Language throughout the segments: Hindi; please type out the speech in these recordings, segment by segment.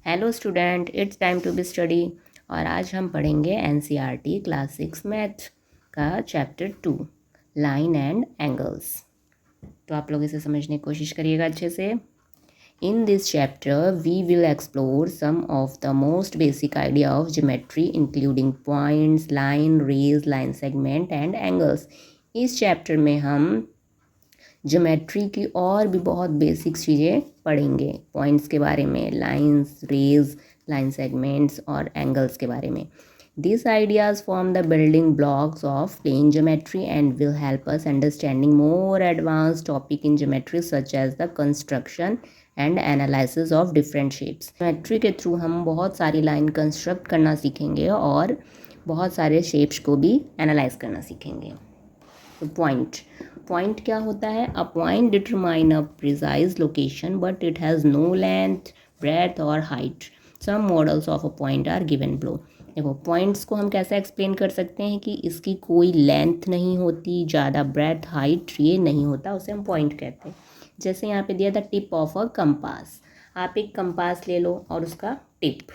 Hello student, it's time to be study. और आज हम पढ़ेंगे एनसीईआरटी क्लास 6 मैथ का चैप्टर 2 लाइन एंड एंगल्स। तो आप लोग इसे समझने की कोशिश करिएगा अच्छे से। In this chapter we will explore some of the most basic idea of geometry including points, line, rays, line segment and angles. इस चैप्टर में हम ज्योमेट्री की और भी बहुत बेसिक चीज़ें पढ़ेंगे, पॉइंट्स के बारे में, लाइंस, रेज, लाइन सेगमेंट्स और एंगल्स के बारे में। These ideas form the building blocks of plane geometry and will help us understanding more advanced topic in geometry such as the construction and analysis of different shapes. Geometry के थ्रू हम बहुत सारी लाइन कंस्ट्रक्ट करना सीखेंगे और बहुत सारे शेप्स को भी एनालाइज करना सीखेंगे। तो पॉइंट क्या होता है? A point determine a precise location but it has no length, breadth और height. Some models of a point are given below. देखो, पॉइंट्स को हम कैसे एक्सप्लेन कर सकते हैं कि इसकी कोई लेंथ नहीं होती, ज़्यादा ब्रेथ, हाइट ये नहीं होता, उसे हम पॉइंट कहते हैं। जैसे यहाँ पे दिया था टिप ऑफ अ कंपास। आप एक कंपास ले लो और उसका टिप,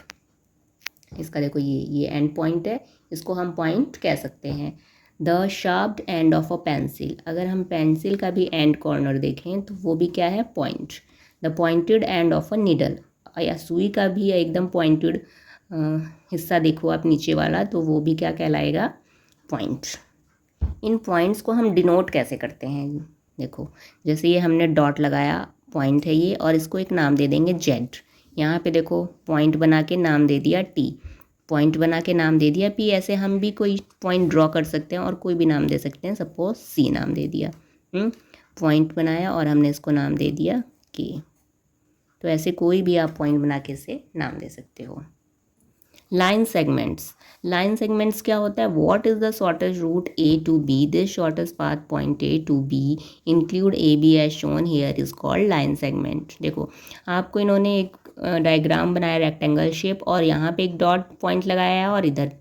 इसका देखो ये एंड पॉइंट है, इसको हम पॉइंट कह सकते हैं। The sharped end of a pencil, अगर हम पेंसिल का भी एंड कॉर्नर देखें तो वो भी क्या है? Point. The pointed and of a needle, या सुई का भी एकदम पॉइंटेड हिस्सा देखो आप नीचे वाला, तो वो भी क्या कहलाएगा? पॉइंट। इन पॉइंट्स को हम डिनोट कैसे करते हैं? देखो, जैसे ये हमने डॉट लगाया, पॉइंट है ये, और इसको एक नाम दे देंगे जेड। यहाँ पे देखो पॉइंट बना के नाम दे दिया टी, पॉइंट बना के नाम दे दिया पी। ऐसे हम भी कोई पॉइंट ड्रॉ कर सकते हैं और कोई भी नाम दे सकते हैं। सपोज सी नाम दे दिया, पॉइंट बनाया और हमने इसको नाम दे दिया के। तो ऐसे कोई भी आप पॉइंट बना के इसे नाम दे सकते हो। लाइन सेगमेंट्स क्या होता है? What is the shortest route A to B, this shortest path point A to B include A B as shown here is called line segment. देखो, आपको इन्होंने एक डायग्राम बनाया रेक्टेंगल शेप, और यहाँ पे एक डॉट पॉइंट लगाया है और इधर,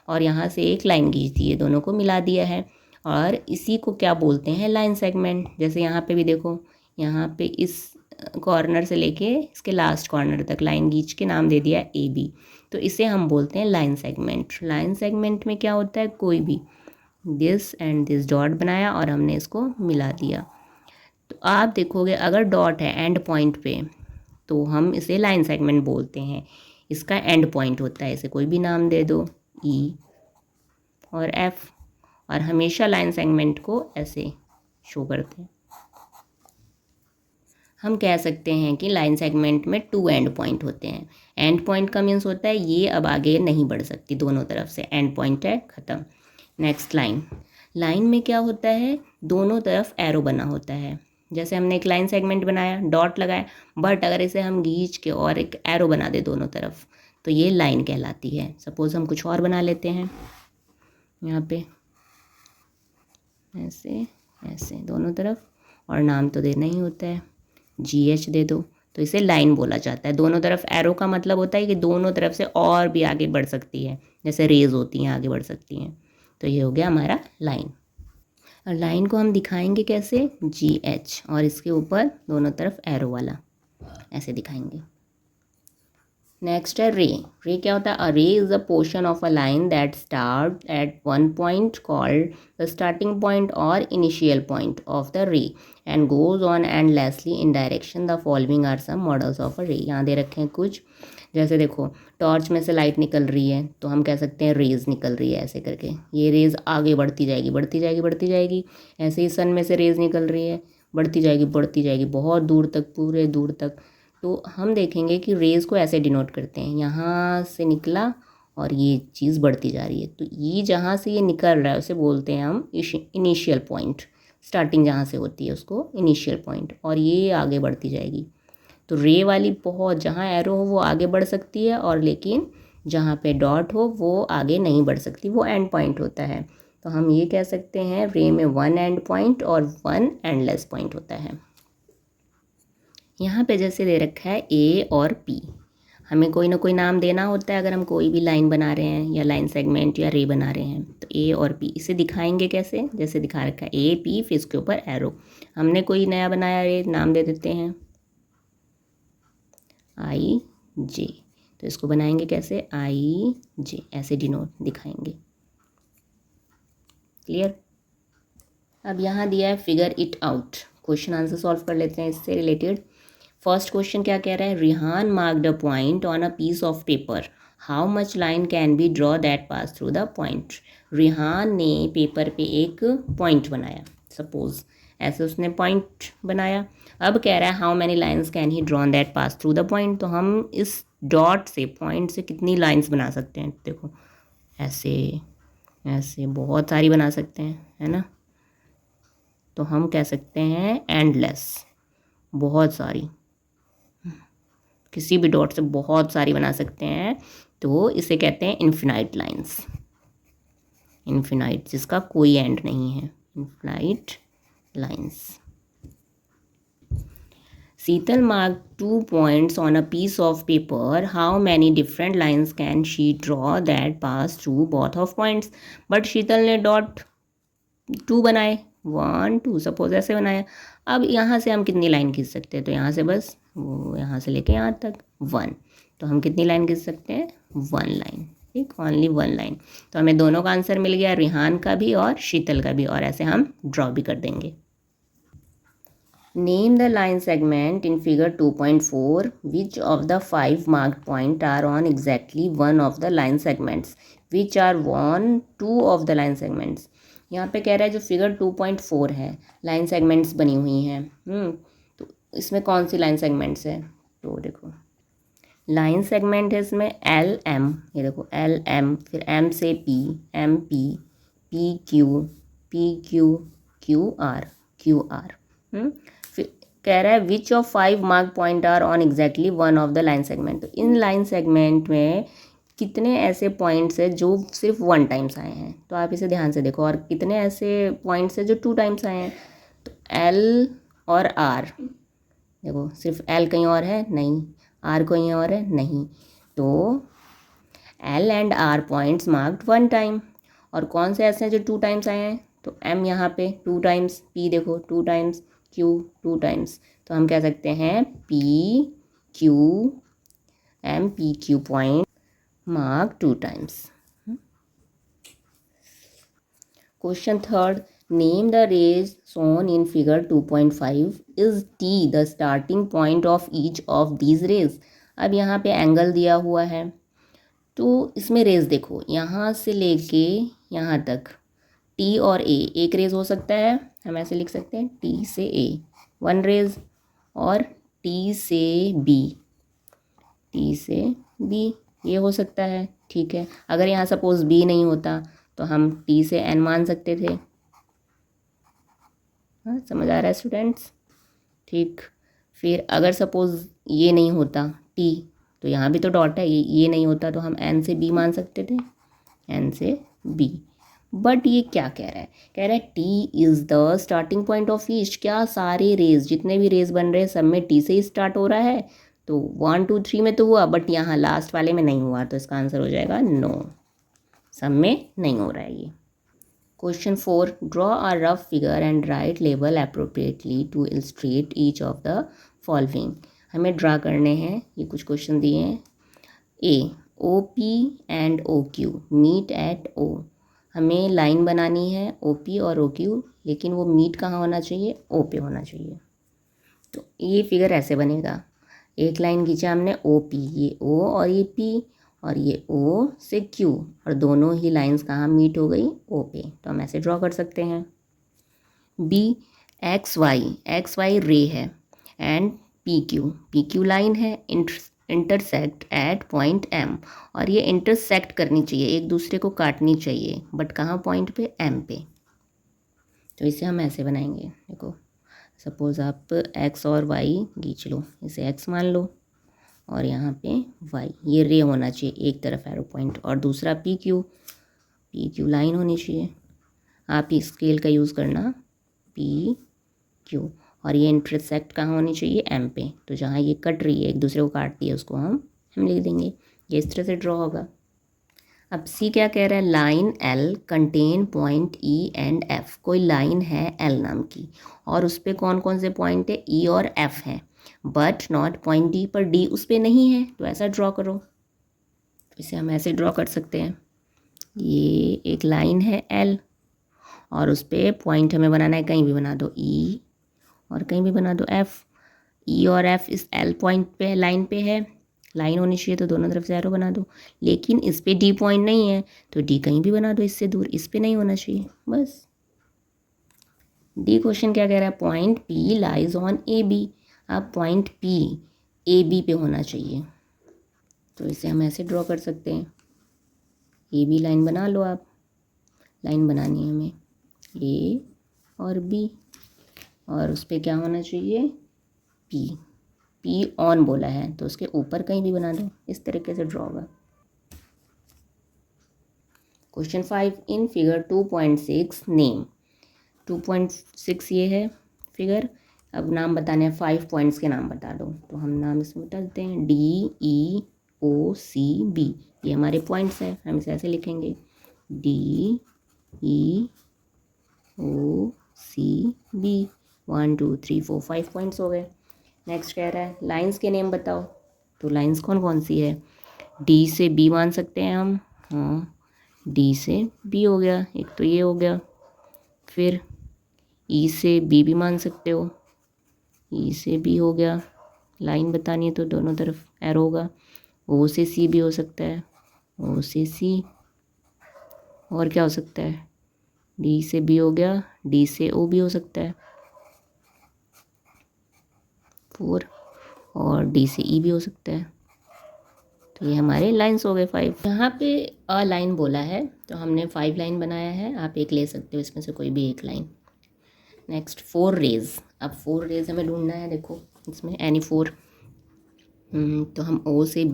और यहाँ से एक लाइन खींच दी है, दोनों को मिला दिया है, और इसी को क्या बोलते हैं? Line segment. जैसे यहाँ पे भी देखो, यहाँ पे इस कॉर्नर से लेके इसके लास्ट कॉर्नर तक लाइन खींच के नाम दे दिया ए बी, तो इसे हम बोलते हैं लाइन सेगमेंट। लाइन सेगमेंट में क्या होता है? कोई भी दिस एंड दिस डॉट बनाया और हमने इसको मिला दिया। तो आप देखोगे अगर डॉट है एंड पॉइंट पे, तो हम इसे लाइन सेगमेंट बोलते हैं। इसका एंड पॉइंट होता है, इसे कोई भी नाम दे दो, ई और एफ, और हमेशा लाइन सेगमेंट को ऐसे शो करते हैं। हम कह सकते हैं कि लाइन सेगमेंट में 2 एंड पॉइंट होते हैं। एंड पॉइंट का मीन्स होता है ये अब आगे नहीं बढ़ सकती, दोनों तरफ से एंड पॉइंट है, ख़त्म। नेक्स्ट लाइन में क्या होता है? दोनों तरफ एरो बना होता है। जैसे हमने एक लाइन सेगमेंट बनाया, डॉट लगाया, बट अगर इसे हम खींच के और एक एरो बना दे दोनों तरफ, तो ये लाइन कहलाती है। सपोज हम कुछ और बना लेते हैं, यहाँ पे ऐसे ऐसे दोनों तरफ, और नाम तो देना ही होता है, GH दे दो, तो इसे लाइन बोला जाता है। दोनों तरफ एरो का मतलब होता है कि दोनों तरफ से और भी आगे बढ़ सकती है, जैसे रेज होती हैं आगे बढ़ सकती हैं। तो ये हो गया हमारा लाइन। और लाइन को हम दिखाएंगे कैसे? GH, और इसके ऊपर दोनों तरफ एरो वाला ऐसे दिखाएंगे। नेक्स्ट है रे क्या होता है? A ray is a portion of a line that start at one point called the starting point और initial point of the ray and goes on endlessly in direction. The following are some models of a ray. यहाँ दे रखे हैं कुछ, जैसे देखो टॉर्च में से लाइट निकल रही है, तो हम कह सकते हैं रेज निकल रही है, ऐसे करके ये रेज आगे बढ़ती जाएगी बढ़ती जाएगी बढ़ती जाएगी। ऐसे ही सन में से रेज निकल रही है, बढ़ती जाएगी बहुत दूर तक, पूरे दूर तक। तो हम देखेंगे कि रेज़ को ऐसे डिनोट करते हैं, यहाँ से निकला और ये चीज़ बढ़ती जा रही है, तो ये जहाँ से ये निकल रहा है उसे बोलते हैं हम इनिशियल पॉइंट। स्टार्टिंग जहाँ से होती है उसको इनिशियल पॉइंट, और ये आगे बढ़ती जाएगी। तो रे वाली बहुत, जहाँ एरो हो वो आगे बढ़ सकती है, और लेकिन जहाँ पे डॉट हो वो आगे नहीं बढ़ सकती, वो एंड पॉइंट होता है। तो हम ये कह सकते हैं रे में 1 एंड पॉइंट और 1 एंडलेस पॉइंट होता है। यहाँ पे जैसे दे रखा है ए और पी, हमें कोई ना कोई नाम देना होता है अगर हम कोई भी लाइन बना रहे हैं या लाइन सेगमेंट या रे बना रहे हैं। तो ए और पी, इसे दिखाएंगे कैसे? जैसे दिखा रखा है ए पी, फिर इसके ऊपर एरो। हमने कोई नया बनाया रे, नाम दे देते हैं IJ। तो इसको बनाएंगे कैसे, IJ ऐसे डिनोट दिखाएंगे। क्लियर। अब यहाँ दिया है figure it out, question answer solve कर लेते हैं इससे रिलेटेड। फर्स्ट क्वेश्चन क्या कह रहा है, Rihan marked a point on a piece of paper, how much line can be draw that pass through the point. Rihan ने पेपर पे एक पॉइंट बनाया, सपोज ऐसे उसने पॉइंट बनाया। अब कह रहा है how many lines can he drawn that pass through the point. तो हम इस डॉट से, पॉइंट से कितनी लाइन्स बना सकते हैं, देखो ऐसे ऐसे बहुत सारी बना सकते हैं, है ना। तो हम कह सकते हैं एंडलेस, बहुत सारी, किसी भी डॉट से बहुत सारी बना सकते हैं। तो इसे कहते हैं इन्फिनाइट लाइंस, इन्फिनाइट जिसका कोई एंड नहीं है, infinite lines. Seetal marked 2 points on a piece of paper. How many different lines can she draw that pass through both of points? But शीतल ने डॉट 2 बनाए, 1 2 सपोज ऐसे बनाया। अब यहाँ से हम कितनी लाइन खींच सकते हैं, तो यहाँ से बस वो यहाँ से लेके यहाँ तक 1, तो हम कितनी लाइन खींच सकते हैं, 1 लाइन, ठीक, ओनली 1 लाइन। तो हमें दोनों का आंसर मिल गया, रिहान का भी और शीतल का भी, और ऐसे हम ड्रॉ भी कर देंगे। Name the line segment in figure 2.4. Which of the 5 marked points are on exactly one of the line segments? Which are on 2 of the line segments? यहाँ पे कह रहा है जो फिगर 2.4 है, लाइन सेगमेंट्स बनी हुई हैं। तो इसमें कौन सी लाइन सेगमेंट्स है, तो देखो लाइन सेगमेंट है इसमें LM, ये देखो LM, फिर M से P, MP, PQ, PQ, QR, QR। फिर कह रहा है which of 5 mark point are on exactly one of the line segment. तो इन लाइन सेगमेंट में कितने ऐसे पॉइंट्स है जो सिर्फ 1 टाइम्स आए हैं, तो आप इसे ध्यान से देखो, और कितने ऐसे पॉइंट्स है जो 2 टाइम्स आए हैं। तो L और R, देखो सिर्फ L कहीं और है नहीं, R कहीं और है नहीं, तो L and R points marked 1 time. और कौन से ऐसे हैं जो 2 टाइम्स आए हैं, तो M यहाँ पे 2 टाइम्स, P देखो 2 टाइम्स, Q 2 टाइम्स। तो हम कह सकते हैं PQ, MPQ point mark 2 times. Question third, name the rays shown in figure 2.5. Is T the starting point of each of these rays? अब यहाँ पे एंगल दिया हुआ है, तो इसमें रेज देखो यहाँ से लेके यहाँ तक T और A एक रेज हो सकता है, हम ऐसे लिख सकते हैं T से A 1 रेज, और T से B, T से B ये हो सकता है, ठीक है। अगर यहाँ सपोज B नहीं होता तो हम T से N मान सकते थे। हाँ, समझ आ रहा है स्टूडेंट्स, ठीक। फिर अगर सपोज ये नहीं होता T, तो यहाँ भी तो डॉट है, ये नहीं होता तो हम N से B मान सकते थे, N से B। बट ये क्या कह रहा है, कह रहा है T is the starting point of each. क्या सारे रेज, जितने भी रेज बन रहे हैं सब में T से ही स्टार्ट हो रहा है, तो 1 2 3 में तो हुआ, बट यहाँ लास्ट वाले में नहीं हुआ, तो इसका आंसर हो जाएगा नो, सब में नहीं हो रहा है ये। Question 4, draw a rough figure and write label appropriately to illustrate each of the following. हमें ड्रा करने हैं, ये कुछ क्वेश्चन दिए हैं। A, OP and OQ meet at O। हमें लाइन बनानी है OP और OQ, लेकिन वो मीट कहाँ होना चाहिए, O पे होना चाहिए। तो ये फिगर ऐसे बनेगा, एक लाइन खींचा हमने OP, ये O और ये P, और ये O से Q, और दोनों ही लाइंस कहाँ मीट हो गई, O पे। तो हम ऐसे ड्रॉ कर सकते हैं। B, XY रे है, एंड PQ लाइन है, इंटरसेक्ट एट पॉइंट M, और ये इंटरसेक्ट करनी चाहिए, एक दूसरे को काटनी चाहिए, बट कहाँ पॉइंट पे, M पे। तो इसे हम ऐसे बनाएंगे, देखो सपोज़ आप X और Y खींच लो, इसे X मान लो, और यहाँ पे Y, ये रे होना चाहिए एक तरफ एरो पॉइंट, और दूसरा PQ लाइन होनी चाहिए। आप ही स्केल का यूज़ करना, PQ, और ये इंटरसेक्ट कहाँ होनी चाहिए, M पे। तो जहाँ ये कट रही है, एक दूसरे को काटती है, उसको हम लिख देंगे, ये इस तरह से ड्रॉ होगा। अब C क्या कह रहा है, line L contain point E and F। कोई लाइन है L नाम की, और उस पर कौन कौन से पॉइंट है, E और F है, बट नॉट पॉइंट D, पर D उस पर नहीं है, तो ऐसा ड्रॉ करो। इसे हम ऐसे ड्रॉ कर सकते हैं, ये एक लाइन है एल और उस पर पॉइंट हमें बनाना है, कहीं भी बना दो ई और कहीं भी बना दो एफ। ई और एफ इस एल पॉइंट पे लाइन पे है, लाइन होनी चाहिए तो दोनों तरफ से एरो बना दो, लेकिन इस पर डी पॉइंट नहीं है तो डी कहीं भी बना दो इससे दूर, इस पर नहीं होना चाहिए बस। डी क्वेश्चन क्या कह रहा है, point P lies on A B. अब पॉइंट पी ए बी पे होना चाहिए, तो इसे हम ऐसे ड्रॉ कर सकते हैं, ए बी लाइन बना लो आप, लाइन बनानी है हमें ए और बी और उस पर क्या होना चाहिए पी। पी ऑन बोला है तो उसके ऊपर कहीं भी बना दो, इस तरीके से ड्रॉ होगा। Question 5 in figure 2.6 name. 2.6 ये है फिगर, अब नाम बताने हैं, 5 पॉइंट्स के नाम बता दो, तो हम नाम इसमें बता देते हैं DEOCB, ये हमारे पॉइंट्स हैं, हम इसे ऐसे लिखेंगे DEOCB 1 2 3 4 5 पॉइंट्स हो गए। नेक्स्ट कह रहा है लाइंस के नेम बताओ, तो लाइंस कौन कौन सी है, डी से बी मान सकते हैं हम, हाँ डी से बी हो गया, एक तो ये हो गया, फिर ई से बी भी मान सकते हो, ई से बी हो गया, लाइन बतानी है तो दोनों तरफ एरो होगा, ओ से सी भी हो सकता है, ओ से सी, और क्या हो सकता है, डी से बी हो गया, डी से ओ भी हो सकता है 4, और डी से ई भी हो सकता है। तो ये हमारे लाइंस हो गए 5। यहाँ पे अ लाइन बोला है तो हमने 5 लाइन बनाया है, आप एक ले सकते हो इसमें से कोई भी एक लाइन। नेक्स्ट 4 रेज, अब 4 रेज हमें ढूंढना है, देखो इसमें एनी 4, तो हम ओ से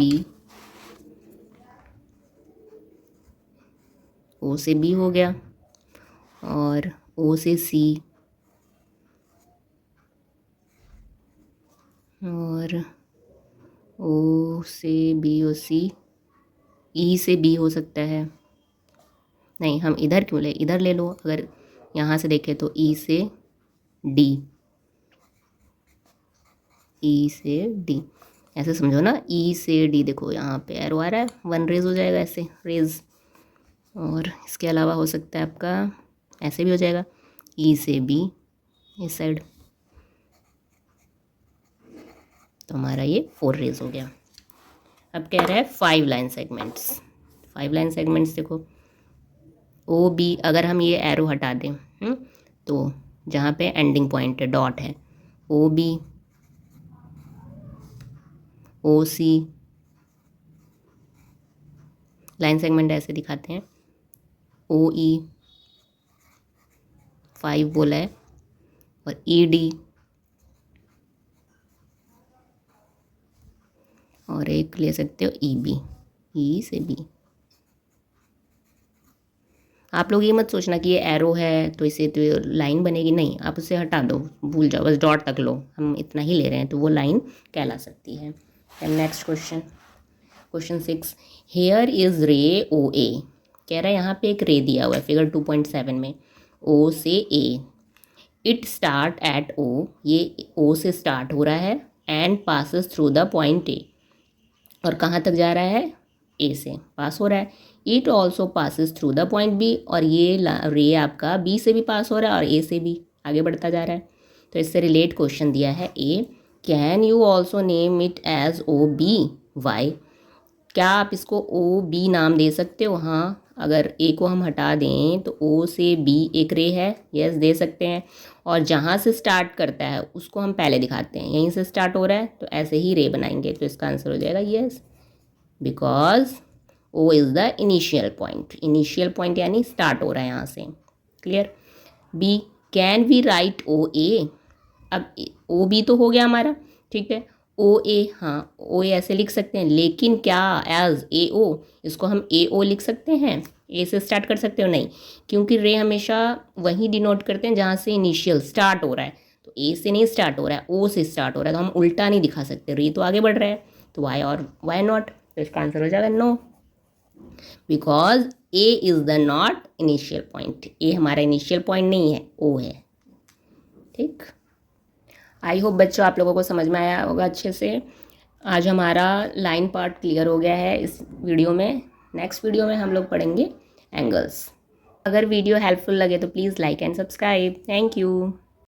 बी हो गया, और ओ से सी, और ओ से बी और सी, ई से बी हो सकता है, नहीं हम इधर क्यों ले, इधर ले लो, अगर यहाँ से देखें तो ई से डी, ई से डी ऐसे समझो ना, ई से डी, देखो यहाँ पे एरो आ रहा है, 1 रेज हो जाएगा ऐसे रेज, और इसके अलावा हो सकता है आपका ऐसे भी हो जाएगा, ई से बी इस साइड, तो हमारा ये 4 रेज हो गया। अब कह रहा है 5 लाइन सेगमेंट्स, 5 लाइन सेगमेंट्स देखो, ओ बी, अगर हम ये एरो हटा दें तो जहाँ पे एंडिंग पॉइंट है डॉट है, ओ बी, ओ सी, लाइन सेगमेंट ऐसे दिखाते हैं, ओ ई 5 बोला है, और ई डी, और एक ले सकते हो ई बी, ई से बी। आप लोग ये मत सोचना कि ये एरो है तो इसे तो लाइन बनेगी, नहीं, आप उसे हटा दो, भूल जाओ, बस डॉट तक लो, हम इतना ही ले रहे हैं तो वो लाइन कहला सकती है। And next question, question 6, here is रे ओ ए, कह रहा है यहाँ पे एक रे दिया हुआ है फिगर 2.7 में, ओ से ए, इट स्टार्ट एट ओ, ये ओ से स्टार्ट हो रहा है, and passes through the point A, और कहाँ तक जा रहा है, ए से पास हो रहा है, it also passes through the point B, और ये रे आपका बी से भी पास हो रहा है और ए से भी आगे बढ़ता जा रहा है। तो इससे रिलेट क्वेश्चन दिया है A, can you also name it as O B Y, क्या आप इसको ओ बी नाम दे सकते हो, हाँ, अगर ए को हम हटा दें तो ओ से बी एक रे है, यस दे सकते हैं, और जहाँ से स्टार्ट करता है उसको हम पहले दिखाते हैं, यहीं से स्टार्ट हो रहा है तो ऐसे ही रे बनाएंगे, तो इसका आंसर हो जाएगा yes, because O is the initial point, initial point यानी स्टार्ट हो रहा है यहाँ से, clear. B, can we write O A, अब ओ बी तो हो गया हमारा, ठीक है, ओ ए, हाँ ओ ए ऐसे लिख सकते हैं, लेकिन क्या एज ए ओ, इसको हम ए ओ लिख सकते हैं, ए से स्टार्ट कर सकते हो, नहीं, क्योंकि रे हमेशा वहीं डिनोट करते हैं जहाँ से इनिशियल स्टार्ट हो रहा है, तो ए से नहीं स्टार्ट हो रहा है, ओ से स्टार्ट हो रहा है, तो हम उल्टा नहीं दिखा सकते, रे तो आगे बढ़ रहा है, तो वाई और वाई नॉट, तो इसका आंसर हो जाएगा no, because A is the not initial point, A हमारा इनिशियल पॉइंट नहीं है, ओ है, ठीक। आई होप बच्चों आप लोगों को समझ में आया होगा अच्छे से। आज हमारा लाइन पार्ट क्लियर हो गया है इस वीडियो में। नेक्स्ट वीडियो में हम लोग पढ़ेंगे एंगल्स। अगर वीडियो हेल्पफुल लगे तो please like and subscribe. Thank you.